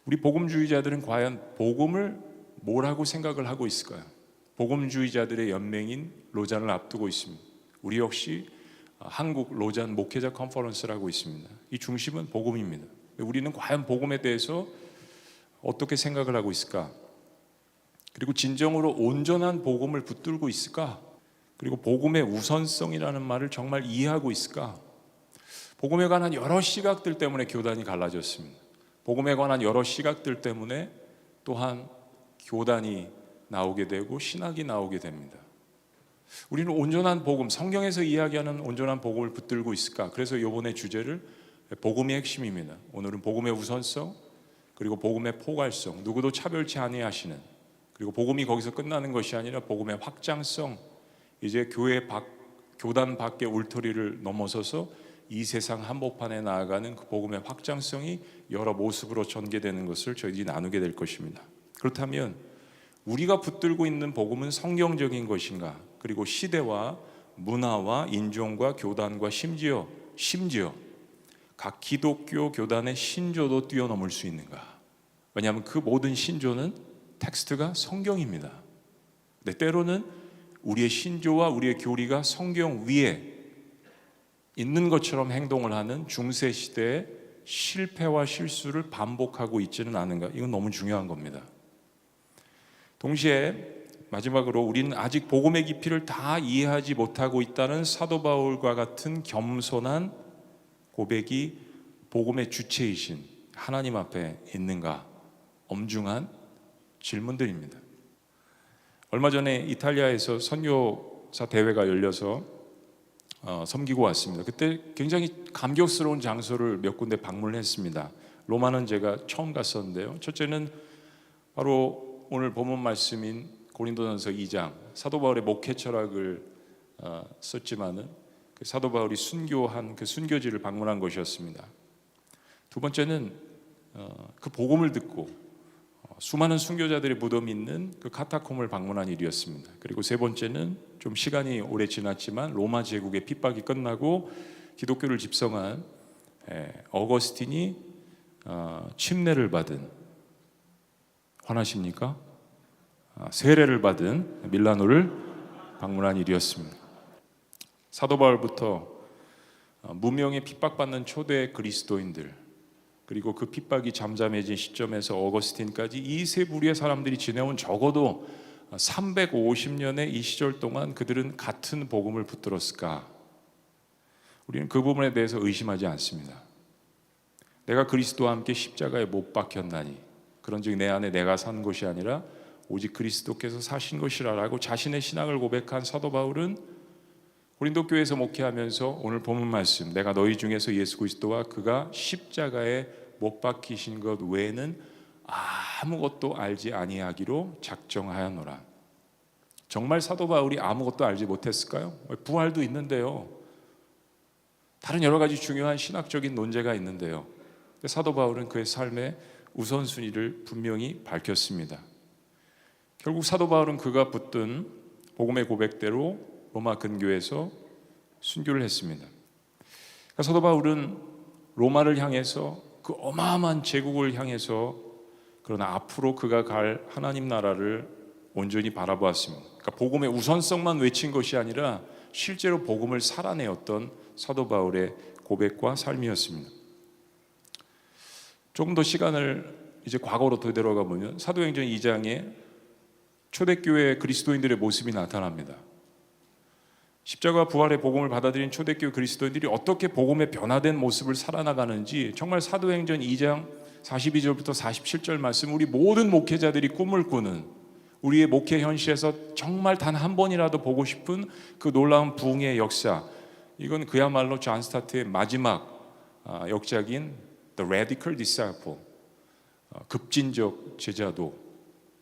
우리 복음주의자들은 과연 복음을 뭐라고 생각을 하고 있을까요? 복음주의자들의 연맹인 로잔을 앞두고 있습니다. 우리 역시 한국 로잔 목회자 컨퍼런스라고 있습니다. 이 중심은 복음입니다. 우리는 과연 복음에 대해서 어떻게 생각을 하고 있을까? 그리고 진정으로 온전한 복음을 붙들고 있을까? 그리고 복음의 우선성이라는 말을 정말 이해하고 있을까? 복음에 관한 여러 시각들 때문에 교단이 갈라졌습니다. 복음에 관한 여러 시각들 때문에 또한 교단이 나오게 되고 신학이 나오게 됩니다. 우리는 온전한 복음, 성경에서 이야기하는 온전한 복음을 붙들고 있을까? 그래서 이번에 주제를 복음의 핵심입니다. 오늘은 복음의 우선성, 그리고 복음의 포괄성, 누구도 차별치 아니하시는, 그리고 복음이 거기서 끝나는 것이 아니라 복음의 확장성, 이제 교단 밖의 울타리를 넘어서서 이 세상 한복판에 나아가는 그 복음의 확장성이 여러 모습으로 전개되는 것을 저희들이 나누게 될 것입니다. 그렇다면 우리가 붙들고 있는 복음은 성경적인 것인가? 그리고 시대와 문화와 인종과 교단과 심지어 각 기독교 교단의 신조도 뛰어넘을 수 있는가? 왜냐하면 그 모든 신조는 텍스트가 성경입니다. 근데 때로는 우리의 신조와 우리의 교리가 성경 위에 있는 것처럼 행동을 하는 중세 시대의 실패와 실수를 반복하고 있지는 않은가? 이건 너무 중요한 겁니다. 동시에 마지막으로 우리는 아직 복음의 깊이를 다 이해하지 못하고 있다는 사도 바울과 같은 겸손한 고백이 복음의 주체이신 하나님 앞에 있는가? 엄중한 질문들입니다. 얼마 전에 이탈리아에서 선교사 대회가 열려서 섬기고 왔습니다. 그때 굉장히 감격스러운 장소를 몇 군데 방문을 했습니다. 로마는 제가 처음 갔었는데요. 첫째는 바로 오늘 본문 말씀인 고린도전서 2장, 사도 바울의 목회 철학을 썼지만은 그 사도 바울이 순교한 그 순교지를 방문한 것이었습니다. 두 번째는 그 복음을 듣고 수많은 순교자들의 무덤이 있는 그 카타콤을 방문한 일이었습니다. 그리고 세 번째는 좀 시간이 오래 지났지만 로마 제국의 핍박이 끝나고 기독교를 집성한 어거스틴이 침례를 받은, 화나십니까? 세례를 받은 밀라노를 방문한 일이었습니다. 사도 바울부터 무명의 핍박받는 초대 그리스도인들, 그리고 그 핍박이 잠잠해진 시점에서 어거스틴까지 이 세 부류의 사람들이 지내온 적어도 350년의 이 시절 동안 그들은 같은 복음을 붙들었을까? 우리는 그 부분에 대해서 의심하지 않습니다. 내가 그리스도와 함께 십자가에 못 박혔나니 그런즉 내 안에 내가 산 것이 아니라 오직 그리스도께서 사신 것이라라고 자신의 신앙을 고백한 사도 바울은 고린도 교회에서 목회하면서 오늘 본문 말씀, 내가 너희 중에서 예수 그리스도와 그가 십자가에 못 박히신 것 외에는 아무것도 알지 아니하기로 작정하였노라. 정말 사도 바울이 아무것도 알지 못했을까요? 부활도 있는데요. 다른 여러 가지 중요한 신학적인 논제가 있는데요. 사도 바울은 그의 삶의 우선순위를 분명히 밝혔습니다. 결국 사도 바울은 그가 붙든 복음의 고백대로 로마 근교에서 순교를 했습니다. 사도 바울은 로마를 향해서 그 어마어마한 제국을 향해서, 그러나 앞으로 그가 갈 하나님 나라를 온전히 바라보았습니다. 그러니까 복음의 우선성만 외친 것이 아니라 실제로 복음을 살아내었던 사도 바울의 고백과 삶이었습니다. 조금 더 시간을 이제 과거로 되돌아가 보면 사도행전 2장에 초대교회 그리스도인들의 모습이 나타납니다. 십자가 부활의 복음을 받아들인 초대교회 그리스도인들이 어떻게 복음의 변화된 모습을 살아나가는지 정말 사도행전 2장 42절부터 47절 말씀, 우리 모든 목회자들이 꿈을 꾸는, 우리의 목회 현실에서 정말 단 한 번이라도 보고 싶은 그 놀라운 부흥의 역사, 이건 그야말로 존 스타트의 마지막 역작인 The Radical Disciple, 급진적 제자도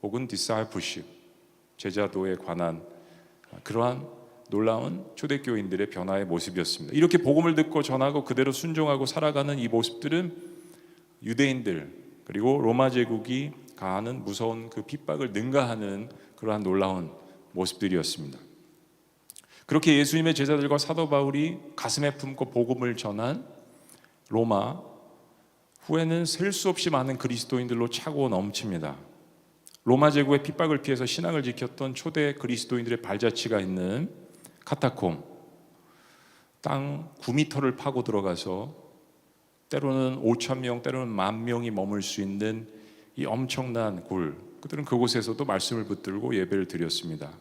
혹은 Discipleship, 제자도에 관한 그러한 놀라운 초대교인들의 변화의 모습이었습니다. 이렇게 복음을 듣고 전하고 그대로 순종하고 살아가는 이 모습들은 유대인들 그리고 로마 제국이 가하는 무서운 그 핍박을 능가하는 그러한 놀라운 모습들이었습니다. 그렇게 예수님의 제자들과 사도 바울이 가슴에 품고 복음을 전한 로마, 후에는 셀 수 없이 많은 그리스도인들로 차고 넘칩니다. 로마 제국의 핍박을 피해서 신앙을 지켰던 초대 그리스도인들의 발자취가 있는 카타콤, 땅 9m를 파고 들어가서 때로는 5,000명, 때로는 10,000명이 머물 수 있는 이 엄청난 굴, 그들은 그곳에서도 말씀을 붙들고 예배를 드렸습니다.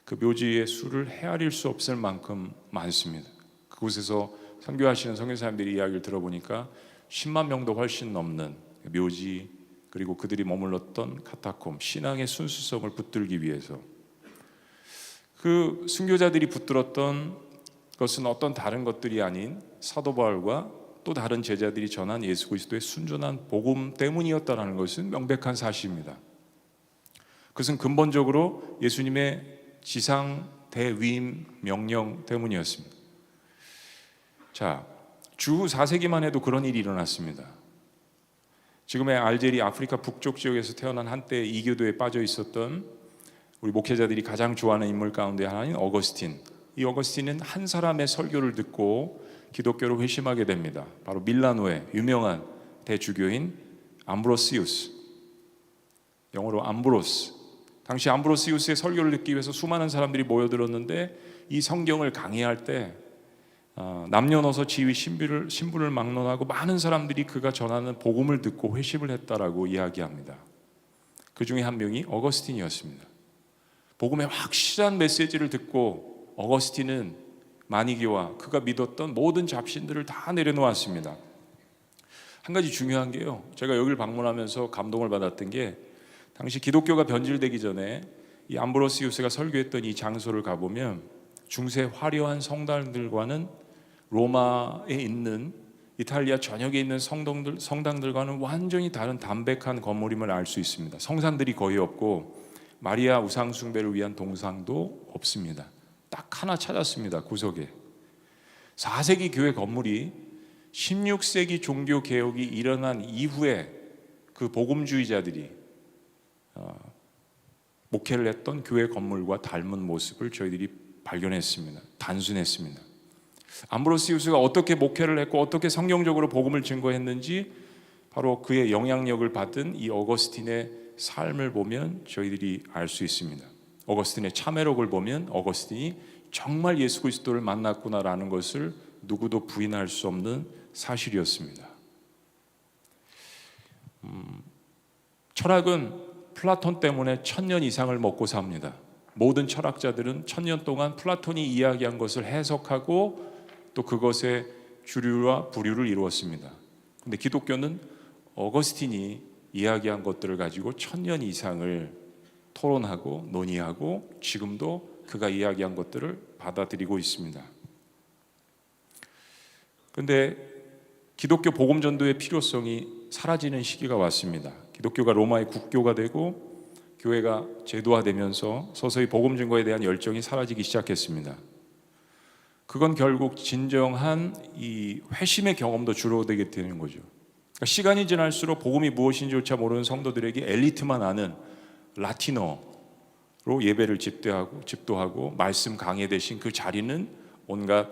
그 묘지의 수를 헤아릴 수 없을 만큼 많습니다. 그곳에서 선교하시는 선교사님들이 이야기를 들어보니까 10만 명도 훨씬 넘는 묘지, 그리고 그들이 머물렀던 카타콤, 신앙의 순수성을 붙들기 위해서 그 순교자들이 붙들었던 것은 어떤 다른 것들이 아닌 사도 바울과 또 다른 제자들이 전한 예수 그리스도의 순전한 복음 때문이었다는 것은 명백한 사실입니다. 그것은 근본적으로 예수님의 지상 대위임 명령 때문이었습니다. 자, 주후 4세기만 해도 그런 일이 일어났습니다. 지금의 알제리 아프리카 북쪽 지역에서 태어난 한때 이교도에 빠져 있었던 우리 목회자들이 가장 좋아하는 인물 가운데 하나인 어거스틴. 이 어거스틴은 한 사람의 설교를 듣고 기독교로 회심하게 됩니다. 바로 밀라노의 유명한 대주교인 암브로시우스, 영어로 암브로스. 당시 암브로시우스의 설교를 듣기 위해서 수많은 사람들이 모여들었는데 이 성경을 강의할 때 남녀노소 지위 신분을 막론하고 많은 사람들이 그가 전하는 복음을 듣고 회심을 했다라고 이야기합니다. 그 중에 한 명이 어거스틴이었습니다. 복음의 확실한 메시지를 듣고 어거스틴은 마니기와 그가 믿었던 모든 잡신들을 다 내려놓았습니다. 한 가지 중요한 게요, 제가 여기를 방문하면서 감동을 받았던 게 당시 기독교가 변질되기 전에 이 암브로시우스가 설교했던 이 장소를 가보면 중세 화려한 성당들과는 로마에 있는 이탈리아 전역에 있는 성당들과는 완전히 다른 담백한 건물임을 알 수 있습니다. 성산들이 거의 없고 마리아 우상 숭배를 위한 동상도 없습니다. 딱 하나 찾았습니다. 구석에 4세기 교회 건물이 16세기 종교 개혁이 일어난 이후에 그 복음주의자들이 목회를 했던 교회 건물과 닮은 모습을 저희들이 발견했습니다. 단순했습니다. 암브로시우스가 어떻게 목회를 했고 어떻게 성경적으로 복음을 증거했는지 바로 그의 영향력을 받은 이 어거스틴의 삶을 보면 저희들이 알 수 있습니다. 어거스틴의 참회록을 보면 어거스틴이 정말 예수 그리스도를 만났구나라는 것을 누구도 부인할 수 없는 사실이었습니다. 철학은 플라톤 때문에 1000년 이상을 먹고 삽니다. 모든 철학자들은 1000년 동안 플라톤이 이야기한 것을 해석하고 또 그것의 주류와 부류를 이루었습니다. 그런데 기독교는 어거스틴이 이야기한 것들을 가지고 1000년 이상을 토론하고 논의하고 지금도 그가 이야기한 것들을 받아들이고 있습니다. 그런데 기독교 복음 전도의 필요성이 사라지는 시기가 왔습니다. 기독교가 로마의 국교가 되고 교회가 제도화되면서 서서히 복음 증거에 대한 열정이 사라지기 시작했습니다. 그건 결국 진정한 이 회심의 경험도 줄어들게 되는 거죠. 그러니까 시간이 지날수록 복음이 무엇인지조차 모르는 성도들에게 엘리트만 아는 라틴어로 예배를 집도하고 말씀 강해 대신 그 자리는 온갖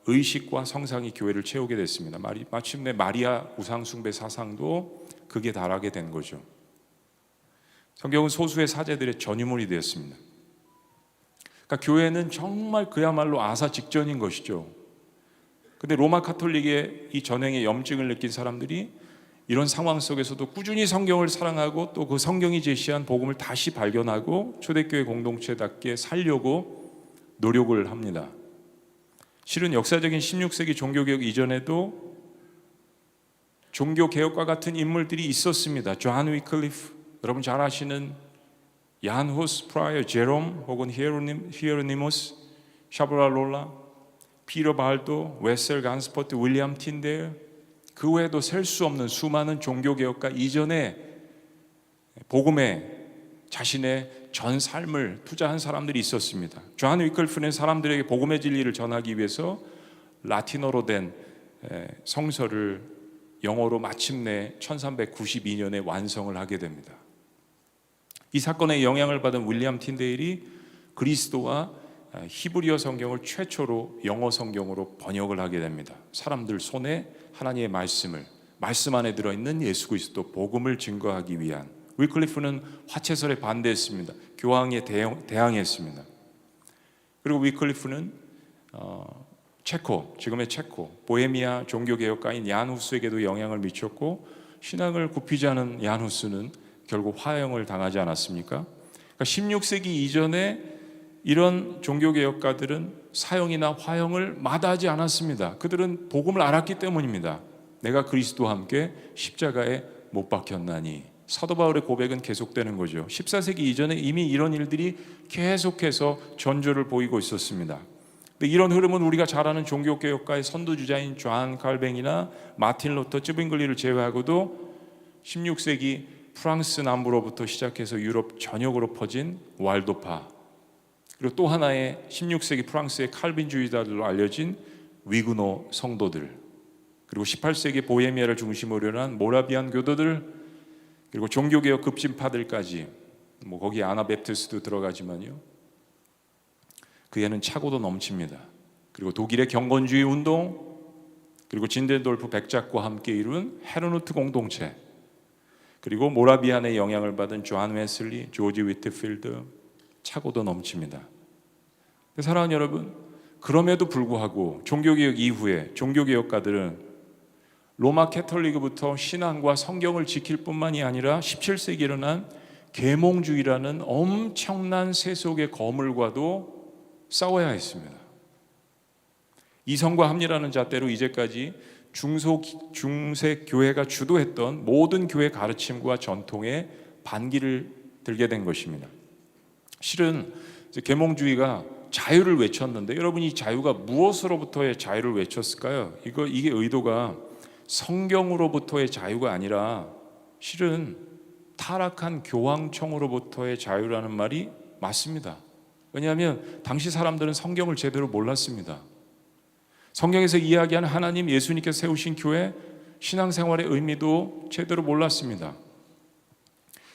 의식과 성상이 교회를 채우게 됐습니다. 마침내 마리아 우상 숭배 사상도 극에 달하게 된 거죠. 성경은 소수의 사제들의 전유물이 되었습니다. 그러니까 교회는 정말 그야말로 아사 직전인 것이죠. 근데 로마 카톨릭의 이 전횡의 염증을 느낀 사람들이 이런 상황 속에서도 꾸준히 성경을 사랑하고 또 그 성경이 제시한 복음을 다시 발견하고 초대교회 공동체답게 살려고 노력을 합니다. 실은 역사적인 16세기 종교개혁 이전에도 종교개혁과 같은 인물들이 있었습니다. 존 위클리프, 여러분 잘 아시는 얀 후스 프라이어, 제롬 혹은 히에로니모스, 샤브랄롤라, 피터 발도, 웨셀 간스퍼트, 윌리엄 틴데일, 그 외에도 셀 수 없는 수많은 종교개혁가 이전에 복음에 자신의 전 삶을 투자한 사람들이 있었습니다. 존 위클리프는 사람들에게 복음의 진리를 전하기 위해서 라틴어로 된 성서를 영어로 마침내 1392년에 완성을 하게 됩니다. 이 사건에 영향을 받은 윌리엄 틴데일이 그리스도와 히브리어 성경을 최초로 영어 성경으로 번역을 하게 됩니다. 사람들 손에 하나님의 말씀을 말씀 안에 들어있는 예수 그리스도 복음을 증거하기 위한. 위클리프는 화채설에 반대했습니다. 교황에 대항했습니다. 그리고 위클리프는 지금의 체코 보헤미아 종교개혁가인 얀 후스에게도 영향을 미쳤고, 신앙을 굽히지 않은 얀 후스는 결국 화형을 당하지 않았습니까? 그러니까 16세기 이전에 이런 종교개혁가들은 사형이나 화형을 마다하지 않았습니다. 그들은 복음을 알았기 때문입니다. 내가 그리스도와 함께 십자가에 못 박혔나니. 사도 바울의 고백은 계속되는 거죠. 14세기 이전에 이미 이런 일들이 계속해서 전조를 보이고 있었습니다. 근데 이런 흐름은 우리가 잘 아는 종교개혁가의 선두주자인 존 칼뱅이나 마틴 루터, 쯔빙글리를 제외하고도 16세기 프랑스 남부로부터 시작해서 유럽 전역으로 퍼진 왈도파, 그리고 또 하나의 16세기 프랑스의 칼빈주의자들로 알려진 위그노 성도들, 그리고 18세기 보헤미아를 중심으로 한 모라비안 교도들, 그리고 종교개혁 급진파들까지, 거기 아나베프티스도 들어가지만요, 그에는 차고도 넘칩니다. 그리고 독일의 경건주의 운동, 그리고 진덴돌프 백작과 함께 이룬 헤르누트 공동체, 그리고 모라비안의 영향을 받은 존 웨슬리, 조지 위트필드, 차고도 넘칩니다. 사랑하는 여러분, 그럼에도 불구하고 종교개혁 이후에 종교개혁가들은 로마 캐톨릭부터 신앙과 성경을 지킬 뿐만이 아니라 17세기에 일어난 계몽주의라는 엄청난 세속의 거물과도 싸워야 했습니다. 이성과 합리라는 잣대로 이제까지 중세 교회가 주도했던 모든 교회 가르침과 전통에 반기를 들게 된 것입니다. 실은 계몽주의가 자유를 외쳤는데, 여러분, 이 자유가 무엇으로부터의 자유를 외쳤을까요? 이게 의도가 성경으로부터의 자유가 아니라 실은 타락한 교황청으로부터의 자유라는 말이 맞습니다. 왜냐하면 당시 사람들은 성경을 제대로 몰랐습니다. 성경에서 이야기하는 하나님, 예수님께서 세우신 교회, 신앙생활의 의미도 제대로 몰랐습니다.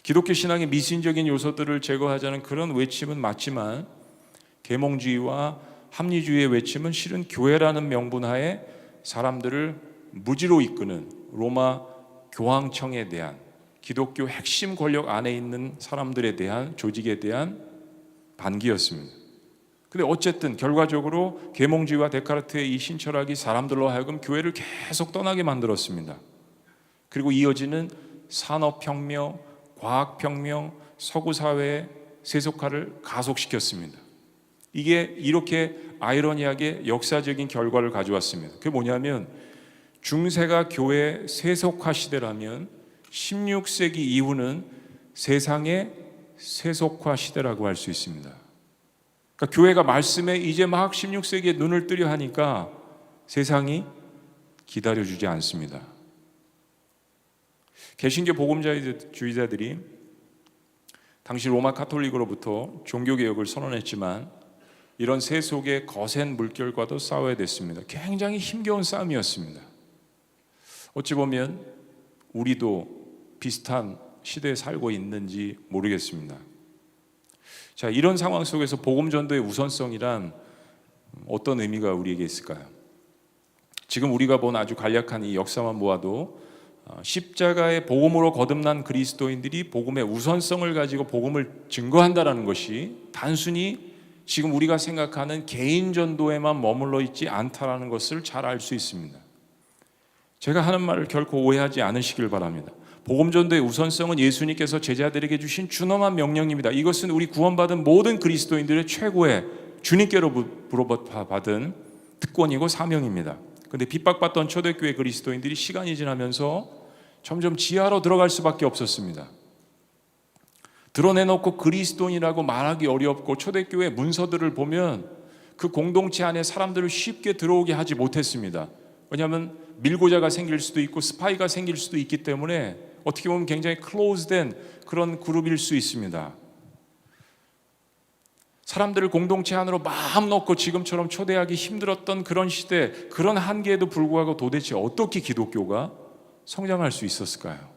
기독교 신앙의 미신적인 요소들을 제거하자는 그런 외침은 맞지만, 계몽주의와 합리주의의 외침은 실은 교회라는 명분하에 사람들을 무지로 이끄는 로마 교황청에 대한, 기독교 핵심 권력 안에 있는 사람들에 대한, 조직에 대한 반기였습니다. 근데 어쨌든 결과적으로 계몽주의와 데카르트의 이 신철학이 사람들로 하여금 교회를 계속 떠나게 만들었습니다. 그리고 이어지는 산업혁명, 과학혁명, 서구사회의 세속화를 가속시켰습니다. 이게 이렇게 아이러니하게 역사적인 결과를 가져왔습니다. 그게 뭐냐면, 중세가 교회 세속화 시대라면 16세기 이후는 세상의 세속화 시대라고 할 수 있습니다. 그러니까 교회가 말씀에 이제 막 16세기에 눈을 뜨려 하니까 세상이 기다려주지 않습니다. 개신교 복음주의자들이 당시 로마 카톨릭으로부터 종교개혁을 선언했지만, 이런 세속의 거센 물결과도 싸워야 됐습니다. 굉장히 힘겨운 싸움이었습니다. 어찌 보면 우리도 비슷한 시대에 살고 있는지 모르겠습니다. 자, 이런 상황 속에서 복음 전도의 우선성이란 어떤 의미가 우리에게 있을까요? 지금 우리가 본 아주 간략한 이 역사만 보아도 십자가의 복음으로 거듭난 그리스도인들이 복음의 우선성을 가지고 복음을 증거한다는 것이 단순히 지금 우리가 생각하는 개인 전도에만 머물러 있지 않다라는 것을 잘 알 수 있습니다. 제가 하는 말을 결코 오해하지 않으시길 바랍니다. 복음 전도의 우선성은 예수님께서 제자들에게 주신 준엄한 명령입니다. 이것은 우리 구원받은 모든 그리스도인들의 최고의 주님께로부터 받은 특권이고 사명입니다. 그런데 핍박받던 초대교회 그리스도인들이 시간이 지나면서 점점 지하로 들어갈 수밖에 없었습니다. 드러내놓고 그리스도인이라고 말하기 어렵고, 초대교회 문서들을 보면 그 공동체 안에 사람들을 쉽게 들어오게 하지 못했습니다. 왜냐하면 밀고자가 생길 수도 있고 스파이가 생길 수도 있기 때문에 어떻게 보면 굉장히 클로즈된 그런 그룹일 수 있습니다. 사람들을 공동체 안으로 마음 놓고 지금처럼 초대하기 힘들었던 그런 시대, 그런 한계에도 불구하고 도대체 어떻게 기독교가 성장할 수 있었을까요?